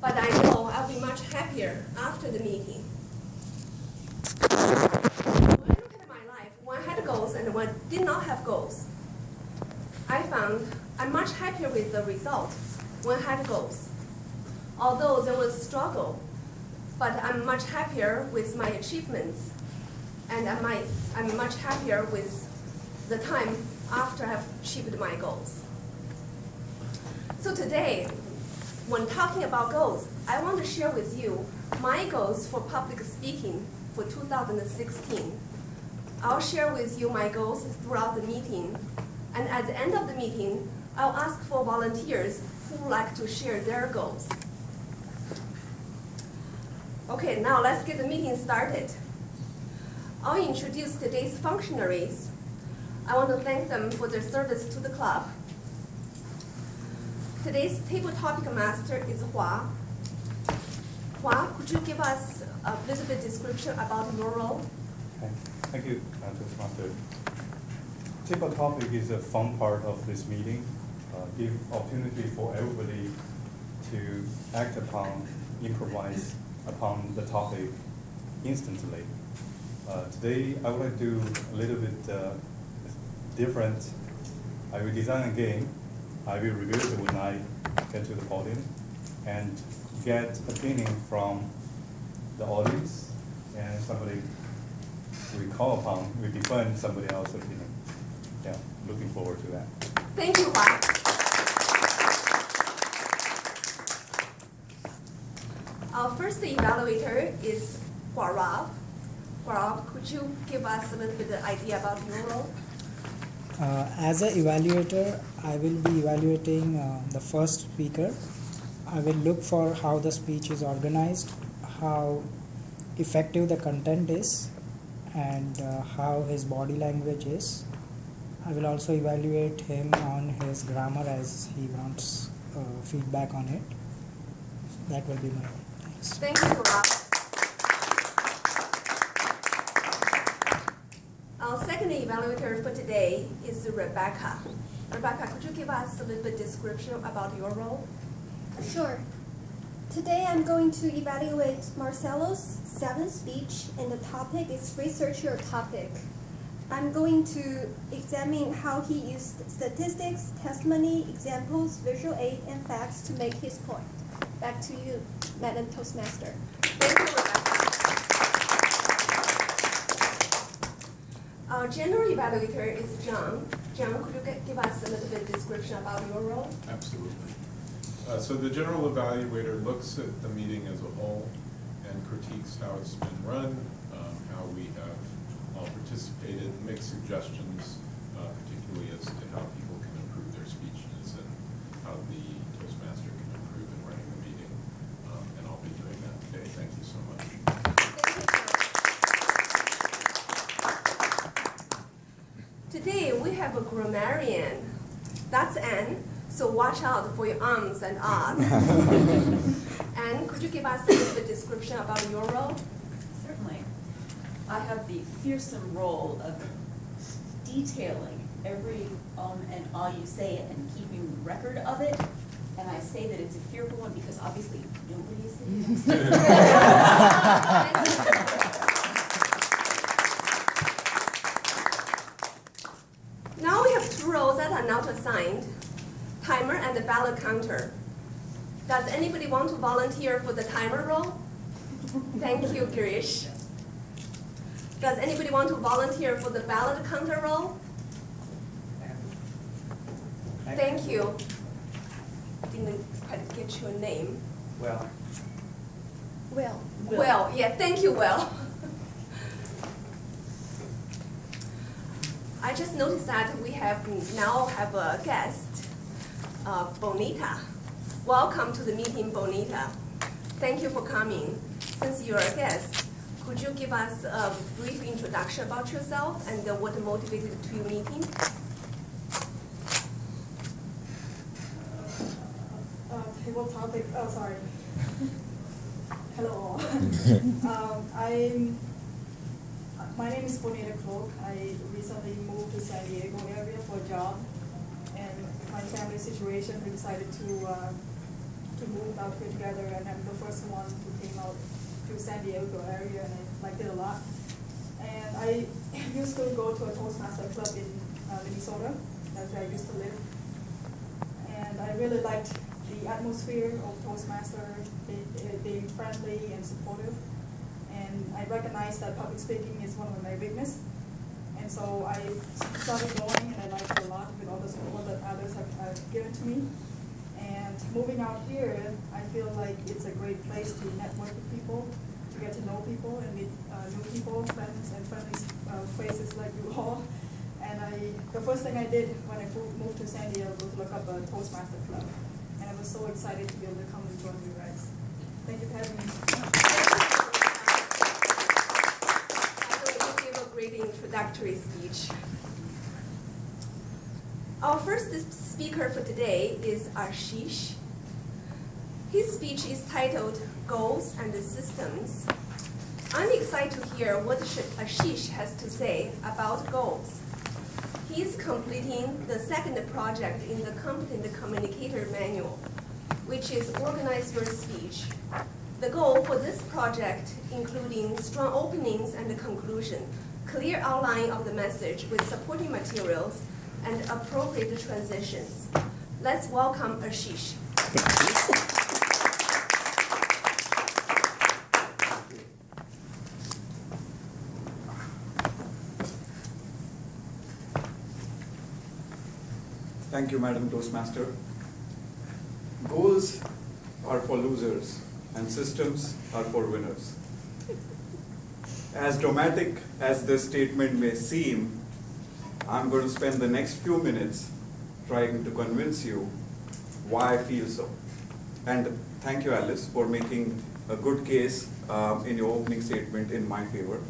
but I know I'll be much happier after the meeting. When I look at my life, one had goals and one did not have goals. I found I'm much happier with the result when I had goals. Although there was struggle, but I'm much happier with my achievements, and I'm much happier with the time after I've achieved my goals. So today, when talking about goals, I want to share with you my goals for public speaking for 2016. I'll share with you my goals throughout the meeting, and at the end of the meeting, I'll ask for volunteers who would like to share their goals. Okay, now let's get the meeting started. I'll introduce today's functionaries. I want to thank them for their service to the club. Today's table topic master is Hua. Hua, could you give us a little bit description about your role? Thank you, Toastmaster. Table topic is a fun part of this meeting. Give opportunity for everybody to act upon, improvise upon the topic instantly. Today, I would like to do a little bit different. I will design a game. I will review it when I get to the podium and get opinion from the audience, and somebody we call upon, we defend somebody else's opinion. Yeah, looking forward to that. Thank you, Hua. Our first evaluator is Guarav. Guarav, could you give us a little bit of idea about your role? As an evaluator, I will be evaluating the first speaker. I will look for how the speech is organized, how effective the content is, and how his body language is. I will also evaluate him on his grammar as he wants feedback on it. That will be my role. Thanks. Thank you, Guarav. Our second evaluator for today is Rebecca. Rebecca, could you give us a little bit description about your role? Sure. Today I'm going to evaluate Marcelo's 7th speech, and the topic is research your topic. I'm going to examine how he used statistics, testimony, examples, visual aid, and facts to make his point. Back to you, Madam Toastmaster. Thank you, Rebecca. Our general evaluator is John. John, could you give us a little bit description about your role? Absolutely. So the general evaluator looks at the meeting as a whole and critiques how it's been run, how we have all participated, makes suggestions, particularly as to how people can improve their speeches and how the Toastmaster can improve in running the meeting. And I'll be doing that today. Thank you so much. Today we have a grammarian. That's Anne. So watch out for your ums and ahs. Anne, could you give us a little bit description about your role? Certainly. I have the fearsome role of detailing every and ah you say and keeping record of it. And I say that it's a fearful one because obviously nobody is sitting next to me. Now we have two roles that are not assigned. Timer and the ballot counter. Does anybody want to volunteer for the timer role? Thank you, Girish. Does anybody want to volunteer for the ballot counter role? Thank you. Didn't quite get your name. Well. Well, yeah, thank you, Will. I just noticed that we now have a guest. Bonita. Welcome to the meeting, Bonita. Thank you for coming. Since you're a guest, could you give us a brief introduction about yourself and what motivated you to your meeting? Table topic, oh sorry. Hello all. My name is Bonita Cloak. I recently moved to San Diego area for a job, and my family situation, we decided to to move out here together, and I'm the first one who came out to San Diego area, and I liked it a lot. And I used to go to a Toastmaster club in Minnesota. That's where I used to live. And I really liked the atmosphere of Toastmaster, being friendly and supportive. And I recognized that public speaking is one of my weaknesses. And so I started going, and I liked it a lot with all the support that others have given to me. And moving out here, I feel like it's a great place to network with people, to get to know people and meet new people, friends and friendly faces like you all. And the first thing I did when I moved to San Diego was look up a Toastmaster club. And I was so excited to be able to come and join you guys. Thank you for having me. You gave a great introductory speech. Our first speaker for today is Ashish. His speech is titled Goals and Systems. I'm excited to hear what Ashish has to say about goals. He is completing the second project in the Competent Communicator Manual, which is Organize Your Speech. The goal for this project, including strong openings and conclusion, clear outline of the message with supporting materials, and appropriate transitions. Let's welcome Ashish. Thank you, Madam Toastmaster. Goals are for losers and systems are for winners. As dramatic as this statement may seem, I'm going to spend the next few minutes trying to convince you why I feel so. And thank you, Alice, for making a good case in your opening statement in my favor.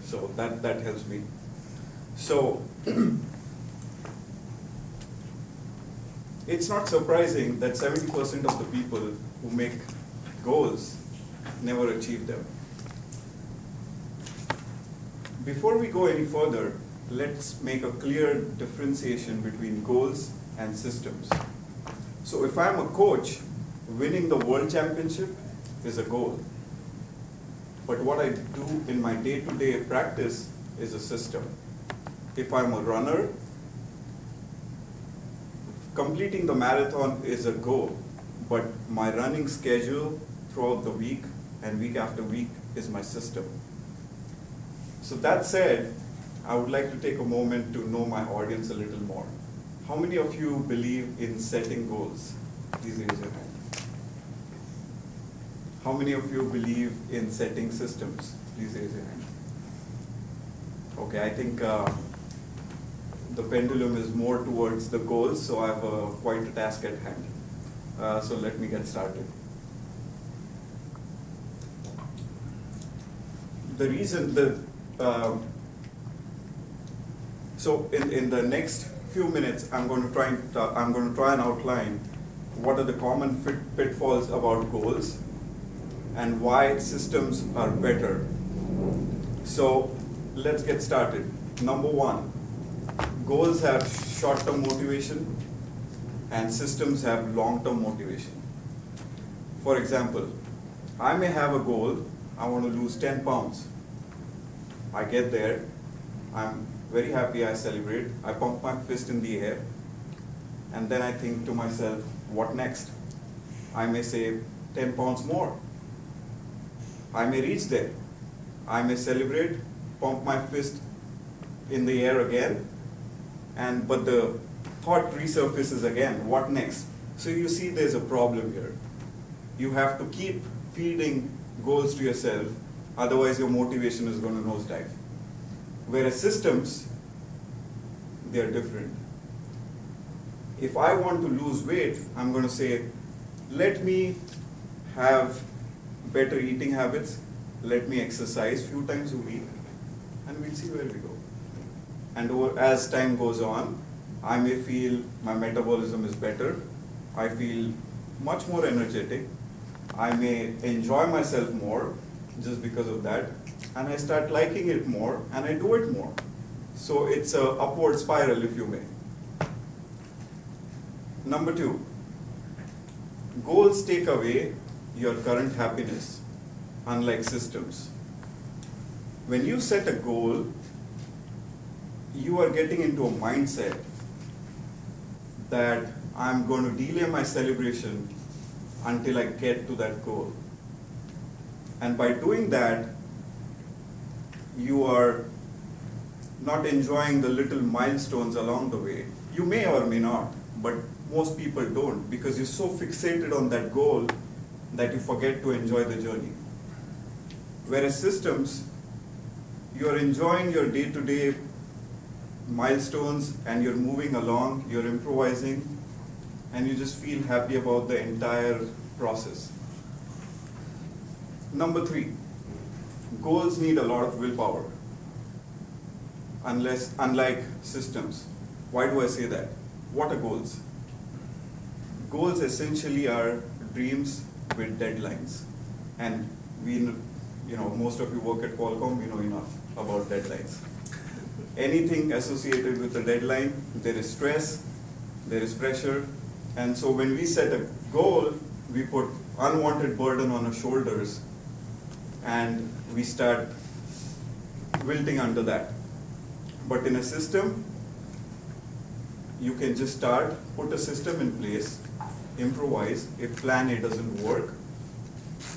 So that helps me. So it's not surprising that 70% of the people who make goals never achieve them. Before we go any further, let's make a clear differentiation between goals and systems. So if I'm a coach, winning the world championship is a goal. But what I do in my day-to-day practice is a system. If I'm a runner, completing the marathon is a goal, but my running schedule throughout the week and week after week is my system. So that said, I would like to take a moment to know my audience a little more. How many of you believe in setting goals? Please raise your hand. How many of you believe in setting systems? Please raise your hand. Okay, I think the pendulum is more towards the goals, so I have quite a task at hand. So let me get started. The reason that so in the next few minutes, I'm going to try and outline what are the common pitfalls about goals and why systems are better. So let's get started. Number one, goals have short-term motivation and systems have long-term motivation. For example, I may have a goal, I want to lose 10 pounds. I get there, I'm very happy, I celebrate, I pump my fist in the air, and then I think to myself, what next? I may say 10 pounds more. I may reach there. I may celebrate, pump my fist in the air again, but the thought resurfaces again, what next? So you see there's a problem here. You have to keep feeding goals to yourself, otherwise your motivation is going to nosedive. Whereas systems, they're different. If I want to lose weight, I'm going to say, let me have better eating habits, let me exercise a few times a week, and we'll see where we go. And as time goes on, I may feel my metabolism is better, I feel much more energetic, I may enjoy myself more just because of that, and I start liking it more, and I do it more. So it's an upward spiral, if you may. Number two, Goals take away your current happiness, unlike systems. When you set a goal, you are getting into a mindset that I'm going to delay my celebration until I get to that goal. And by doing that, you are not enjoying the little milestones along the way. You may or may not, but most people don't, because you're so fixated on that goal that you forget to enjoy the journey. Whereas systems, you're enjoying your day-to-day milestones and you're moving along, you're improvising, and you just feel happy about the entire process. Number 3, goals need a lot of willpower, unlike systems. Why do I say that? What are goals? Goals essentially are dreams with deadlines. And most of you work at Qualcomm, we know enough about deadlines. Anything associated with a deadline, there is stress, there is pressure, and so when we set a goal, we put unwanted burden on our shoulders and we start wilting under that. But in a system, you can just start, put a system in place, improvise. If plan A doesn't work,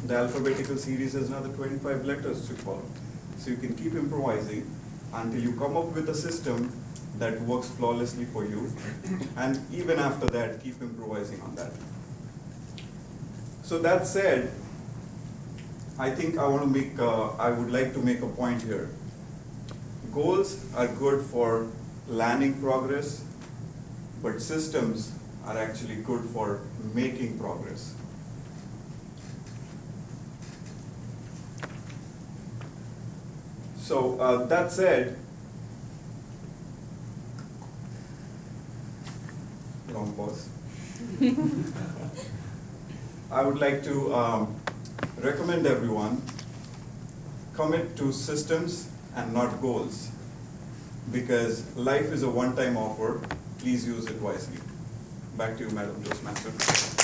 the alphabetical series has another 25 letters to follow. So you can keep improvising until you come up with a system that works flawlessly for you. And even after that, keep improvising on that. So that said, I think I would like to make a point here. Goals are good for planning progress, but systems are actually good for making progress. So that said, long pause. I would like to recommend everyone commit to systems and not goals, because life is a one-time offer. Please use it wisely. Back to you, Madam Toastmaster.